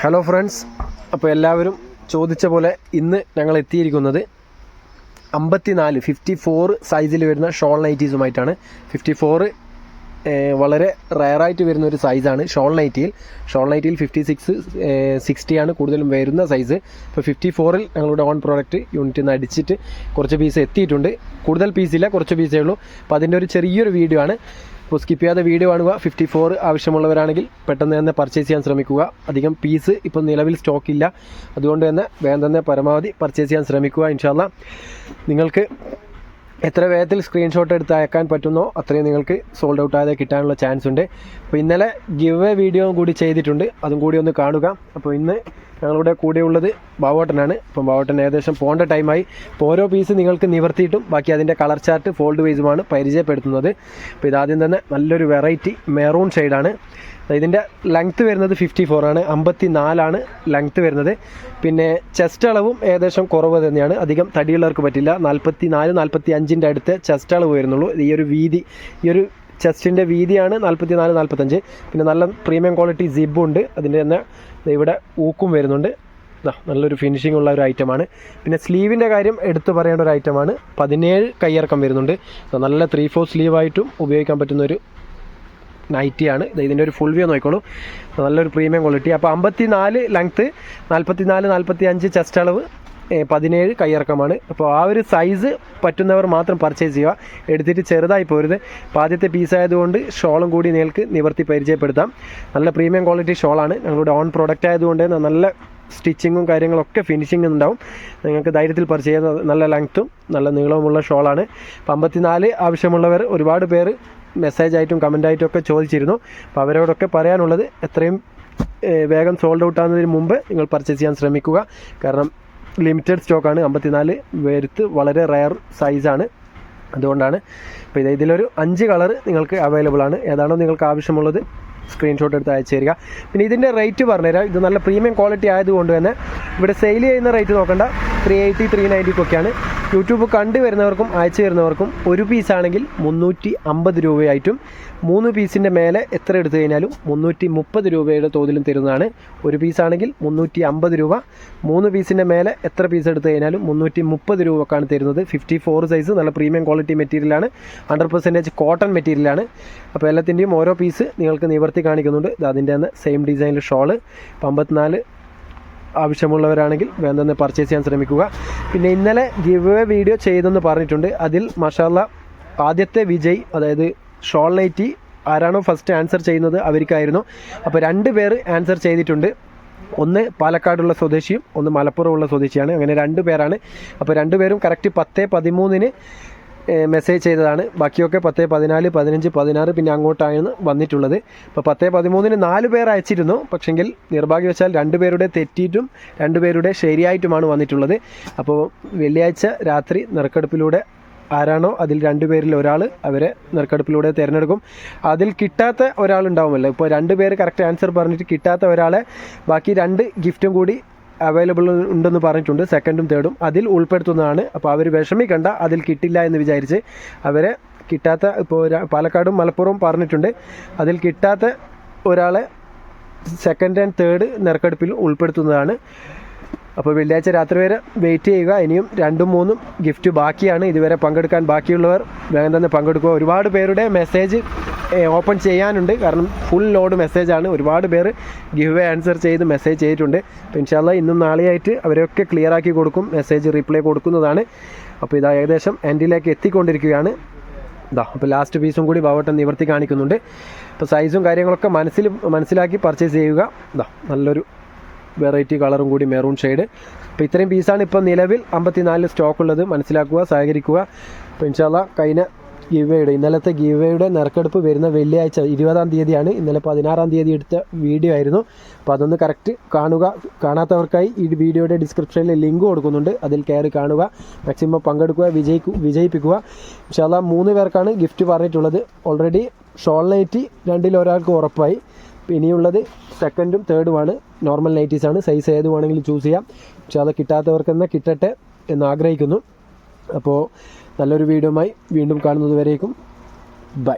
Hello friends, അപ്പോൾ എല്ലാവരും ചോദിച്ച പോലെ ഇന്ന് ഞങ്ങൾ എത്തിയിരിക്കുന്നത് 54 സൈസിൽ വരുന്ന ഷോൾ നൈറ്റീസുമായിട്ടാണ്. 54 വളരെ റയറായിട്ട് വരുന്ന ഒരു സൈസാണ് ഷോൾ നൈറ്റിയിൽ. 56, 60 ആണ് കൂടുതലും വരുന്ന സൈസ്. ഇപ്പോൾ 54-ൽ ഞങ്ങളുടെ ഓൺ പ്രോഡക്റ്റ് യൂണിറ്റിൽ നിന്ന് അടിച്ചിട്ട് കുറച്ച് പീസ് എത്തിയിട്ടുണ്ട്. കൂടുതൽ പീസില്ല, കുറച്ച് പീസേ ഉള്ളൂ. അപ്പോൾ അതിൻ്റെ ഒരു ചെറിയൊരു വീഡിയോ ആണ്. അപ്പോൾ സ്കിപ്പ് ചെയ്യാതെ വീഡിയോ കാണുക. 54 ആവശ്യമുള്ളവരാണെങ്കിൽ പെട്ടെന്ന് തന്നെ പർച്ചേസ് ചെയ്യാൻ ശ്രമിക്കുക. അധികം പീസ് ഇപ്പോൾ നിലവിൽ സ്റ്റോക്കില്ല, അതുകൊണ്ട് തന്നെ വേഗം തന്നെ പരമാവധി പർച്ചേസ് ചെയ്യാൻ ശ്രമിക്കുക. ഇൻഷാ അല്ലാ നിങ്ങൾക്ക് എത്ര വേഗത്തിൽ സ്ക്രീൻഷോട്ട് എടുത്ത് അയക്കാൻ പറ്റുന്നോ അത്രയും നിങ്ങൾക്ക് സോൾഡ് ഔട്ട് ആയതെ കിട്ടാനുള്ള ചാൻസ് ഉണ്ട്. അപ്പോൾ ഇന്നലെ ഗിവ് എ വീഡിയോ കൂടി ചെയ്തിട്ടുണ്ട്, അതും കൂടി ഒന്ന് കാണുക. അപ്പോൾ ഇന്ന് ഞങ്ങളുടെ കൂടെയുള്ളത് ബാവോട്ടനാണ്. അപ്പം ബാവോട്ടൻ ഏകദേശം പോകേണ്ട ടൈമായി. അപ്പോൾ ഓരോ പീസ് നിങ്ങൾക്ക് നിവർത്തിയിട്ടും ബാക്കി അതിൻ്റെ കളർ ചാർട്ട് ഫോൾഡ് വൈസുമാണ് പരിചയപ്പെടുത്തുന്നത്. അപ്പോൾ ഇതാദ്യം തന്നെ നല്ലൊരു വെറൈറ്റി മെറൂൺ ഷെയ്ഡാണ്. ഇതിൻ്റെ ലെങ്ത്ത് വരുന്നത് 54 ആണ്, 54 ലെങ്ത്ത് വരുന്നത്. പിന്നെ ചെസ്റ്റ് അളവും ഏകദേശം കുറവ് തന്നെയാണ്, അധികം തടിയുള്ളവർക്ക് പറ്റില്ല. 44-45 അടുത്ത് ചെസ്റ്റ് അളവ് വരുന്നുള്ളൂ. ഈ ഒരു ചെസ്റ്റിൻ്റെ വീതിയാണ് 44-45. പിന്നെ നല്ല പ്രീമിയം ക്വാളിറ്റി സിബുണ്ട്. അതിൻ്റെ തന്നെ ഇവിടെ ഊക്കും വരുന്നുണ്ട്. നല്ലൊരു ഫിനിഷിംഗ് ഉള്ള ഒരു ഐറ്റമാണ്. പിന്നെ സ്ലീവിൻ്റെ കാര്യം എടുത്തു പറയേണ്ട ഒരു ഐറ്റമാണ്. 17 കയ്യിറക്കം വരുന്നുണ്ട്. നല്ല 3/4 സ്ലീവായിട്ടും ഉപയോഗിക്കാൻ പറ്റുന്നൊരു നൈറ്റിയാണ്. ഇതിൻ്റെ ഒരു ഫുൾ വ്യൂ നോക്കിക്കോളൂ, നല്ലൊരു പ്രീമിയം ക്വാളിറ്റി. അപ്പോൾ 54 ലെങ്ത്ത്, 44-45 ചെസ്റ്റ് അളവ്, 17 കയ്യിറക്കമാണ്. അപ്പോൾ ആ ഒരു സൈസ് പറ്റുന്നവർ മാത്രം പർച്ചേസ് ചെയ്യുക, എടുത്തിട്ട് ചെറുതായി പോരുത്. അപ്പോൾ ആദ്യത്തെ പീസ് ആയതുകൊണ്ട് ഷോളും കൂടി നിങ്ങൾക്ക് നിവർത്തി പരിചയപ്പെടുത്താം. നല്ല പ്രീമിയം ക്വാളിറ്റി ഷോളാണ്. ഞങ്ങളുടെ ഓൺ പ്രോഡക്റ്റ് ആയതുകൊണ്ട് നല്ല സ്റ്റിച്ചിങ്ങും കാര്യങ്ങളൊക്കെ ഫിനിഷിംഗ് ഉണ്ടാവും. നിങ്ങൾക്ക് ധൈര്യത്തിൽ പർച്ചേസ് ചെയ്യുന്ന നല്ല ലെങ്ത്തും നല്ല നീളവുമുള്ള ഷോളാണ്. 54 ആവശ്യമുള്ളവർ ഒരുപാട് പേര് മെസ്സേജായിട്ടും കമൻ്റായിട്ടും ഒക്കെ ചോദിച്ചിരുന്നു. അപ്പോൾ അവരോടൊക്കെ പറയാനുള്ളത് എത്രയും വേഗം സോൾഡ് ഔട്ട് ആകുന്നതിന് മുമ്പ് നിങ്ങൾ പർച്ചേസ് ചെയ്യാൻ ശ്രമിക്കുക. കാരണം ലിമിറ്റഡ് സ്റ്റോക്കാണ്. 54 വരുത്ത് വളരെ റയർ സൈസാണ്, അതുകൊണ്ടാണ്. അപ്പോൾ ഇതിലൊരു 5 കളർ നിങ്ങൾക്ക് അവൈലബിൾ ആണ്. ഏതാണോ നിങ്ങൾക്ക് ആവശ്യമുള്ളത് സ്ക്രീൻഷോട്ട് എടുത്ത് അയച്ചു തരിക. പിന്നെ ഇതിൻ്റെ റേറ്റ് പറഞ്ഞുതരാം. ഇത് നല്ല പ്രീമിയം ക്വാളിറ്റി ആയതുകൊണ്ട് തന്നെ ഇവിടെ സെയിൽ ചെയ്യുന്ന റേറ്റ് നോക്കണ്ട, 380, 390 യൂട്യൂബ് കണ്ടു വരുന്നവർക്കും അയച്ചു വരുന്നവർക്കും ഒരു പീസാണെങ്കിൽ 350 രൂപയായിട്ടും 3 പീസിൻ്റെ മേലെ എത്ര എടുത്തു കഴിഞ്ഞാലും 330 രൂപയുടെ തോതിലും തരുന്നതാണ്. ഒരു പീസാണെങ്കിൽ 350 രൂപ, 3 പീസിൻ്റെ മേലെ എത്ര പീസ് എടുത്തു കഴിഞ്ഞാലും 330 രൂപക്കാണ് തരുന്നത്. 54 സൈസ് നല്ല പ്രീമിയം ക്വാളിറ്റി മെറ്റീരിയലാണ്, 100% കോട്ടൺ മെറ്റീരിയലാണ്. അപ്പോൾ എല്ലാത്തിൻ്റെയും ഓരോ പീസ് നിങ്ങൾക്ക് നിവർത്തി കാണിക്കുന്നുണ്ട്. അതിൻ്റെ തന്നെ സെയിം ഡിസൈനിൽ ഷോള്. 54 ആവശ്യമുള്ളവരാണെങ്കിൽ വേഗം തന്നെ പർച്ചേസ് ചെയ്യാൻ ശ്രമിക്കുക. പിന്നെ ഇന്നലെ ഗിവ് എ വീഡിയോ ചെയ്തെന്ന് പറഞ്ഞിട്ടുണ്ട്. അതിൽ മാഷാഅല്ലാ ആദ്യത്തെ വിജയ്, അതായത് ഷോൾ നൈറ്റി ആരാണോ ഫസ്റ്റ് ആൻസർ ചെയ്യുന്നത് അവർക്കായിരുന്നു. അപ്പോൾ 2 പേര് ആൻസർ ചെയ്തിട്ടുണ്ട്. ഒന്ന് പാലക്കാടുള്ള സ്വദേശിയും ഒന്ന് മലപ്പുറമുള്ള സ്വദേശിയാണ്. അങ്ങനെ 2 പേരാണ്. അപ്പോൾ 2 പേരും കറക്റ്റ് 10-13 മെസ്സേജ് ചെയ്തതാണ്. ബാക്കിയൊക്കെ 10, 14, 15, 16 പിന്നെ അങ്ങോട്ടാണ് വന്നിട്ടുള്ളത്. അപ്പോൾ 10-13 4 പേർ അയച്ചിരുന്നു. പക്ഷെങ്കിൽ നിർഭാഗ്യവശാൽ 2 പേരുടെ തെറ്റിയിട്ടും 2 പേരുടെ ശരിയായിട്ടുമാണ് വന്നിട്ടുള്ളത്. അപ്പോൾ വെള്ളിയാഴ്ച രാത്രി നറുക്കെടുപ്പിലൂടെ ആരാണോ അതിൽ 2 പേരിൽ ഒരാൾ അവരെ നറുക്കെടുപ്പിലൂടെ തിരഞ്ഞെടുക്കും. അതിൽ കിട്ടാത്ത ഒരാളുണ്ടാവുമല്ലോ. ഇപ്പോൾ 2 പേര് കറക്റ്റ് ആൻസർ പറഞ്ഞിട്ട് കിട്ടാത്ത ഒരാളെ ബാക്കി 2 ഗിഫ്റ്റും കൂടി അവൈലബിൾ ഉണ്ടെന്ന് പറഞ്ഞിട്ടുണ്ട്, 2ും 3ും അതിൽ ഉൾപ്പെടുത്തുന്നതാണ്. അപ്പോൾ അവർ വിഷമിക്കണ്ട, അതിൽ കിട്ടില്ല എന്ന് വിചാരിച്ച് അവരെ കിട്ടാത്ത, ഇപ്പോൾ പാലക്കാടും മലപ്പുറവും പറഞ്ഞിട്ടുണ്ട്, അതിൽ കിട്ടാത്ത ഒരാളെ 2nd and 3rd നറുക്കെടുപ്പിൽ ഉൾപ്പെടുത്തുന്നതാണ്. അപ്പോൾ വെള്ളിയാഴ്ച രാത്രി വരെ വെയിറ്റ് ചെയ്യുക. ഇനിയും 2ഉം 3ഉം ഗിഫ്റ്റ് ബാക്കിയാണ്. ഇതുവരെ പങ്കെടുക്കാൻ ബാക്കിയുള്ളവർ വേഗം തന്നെ പങ്കെടുക്കുക. ഒരുപാട് പേരുടെ മെസ്സേജ് ഓപ്പൺ ചെയ്യാനുണ്ട്, കാരണം ഫുൾ ലോഡ് മെസ്സേജാണ്. ഒരുപാട് പേര് ഗിവ് ആൻസർ ചെയ്ത് മെസ്സേജ് ചെയ്തിട്ടുണ്ട്. അപ്പോൾ ഇൻഷാ അല്ലാ ഇന്നും നാളെയായിട്ട് അവരൊക്കെ ക്ലിയർ ആക്കി കൊടുക്കും, മെസ്സേജ് റിപ്ലൈ കൊടുക്കുന്നതാണ്. അപ്പോൾ ഇതാ ഏകദേശം എൻഡിലേക്ക് എത്തിക്കൊണ്ടിരിക്കുകയാണ്. അപ്പോൾ ലാസ്റ്റ് പീസും കൂടി ബാവോട്ടൻ നിവർത്തി കാണിക്കുന്നുണ്ട്. അപ്പോൾ സൈസും കാര്യങ്ങളൊക്കെ മനസ്സിലാക്കി പർച്ചേസ് ചെയ്യുക. നല്ലൊരു വെറൈറ്റി കളറും കൂടി മെറൂൺ ഷെയ്ഡ്. അപ്പോൾ ഇത്രയും പീസാണ് ഇപ്പോൾ നിലവിൽ 54 സ്റ്റോക്കുള്ളത്. മനസ്സിലാക്കുക, സഹകരിക്കുക. അപ്പോൾ ഇൻഷാ അല്ലാ കഴിഞ്ഞ ഇന്നലത്തെ ഗിവേയുടെ നറുക്കെടുപ്പ് വരുന്ന വെള്ളിയാഴ്ച 20-ാം തീയതിയാണ്. ഇന്നലെ 16-ാം തീയതി എടുത്ത വീഡിയോ ആയിരുന്നു. അപ്പോൾ അതൊന്ന് കറക്റ്റ് കാണുക. കാണാത്തവർക്കായി ഈ വീഡിയോയുടെ ഡിസ്ക്രിപ്ഷനിൽ ലിങ്ക് കൊടുക്കുന്നുണ്ട്, അതിൽ കയറി കാണുക. മാക്സിമം പങ്കെടുക്കുക, വിജയിപ്പിക്കുക. ഇൻഷാ അല്ലാ 3 പേർക്കാണ് ഗിഫ്റ്റ് പറഞ്ഞിട്ടുള്ളത്. ഓൾറെഡി ഷോൾ നൈറ്റി 2ൽ ഒരാൾക്ക് ഉറപ്പായി. ഇനിയുള്ളത് 2ും 3ുമാണ്. നോർമൽ നൈറ്റീസാണ്. സൈസ് ഏത് വേണമെങ്കിലും ചൂസ് ചെയ്യാം. പക്ഷേ അത് കിട്ടാത്തവർക്ക് തന്നെ കിട്ടട്ടെ എന്ന് ആഗ്രഹിക്കുന്നു. അപ്പോൾ നല്ലൊരു വീഡിയോയുമായി വീണ്ടും കാണുന്നത് വരേക്കും ബൈ.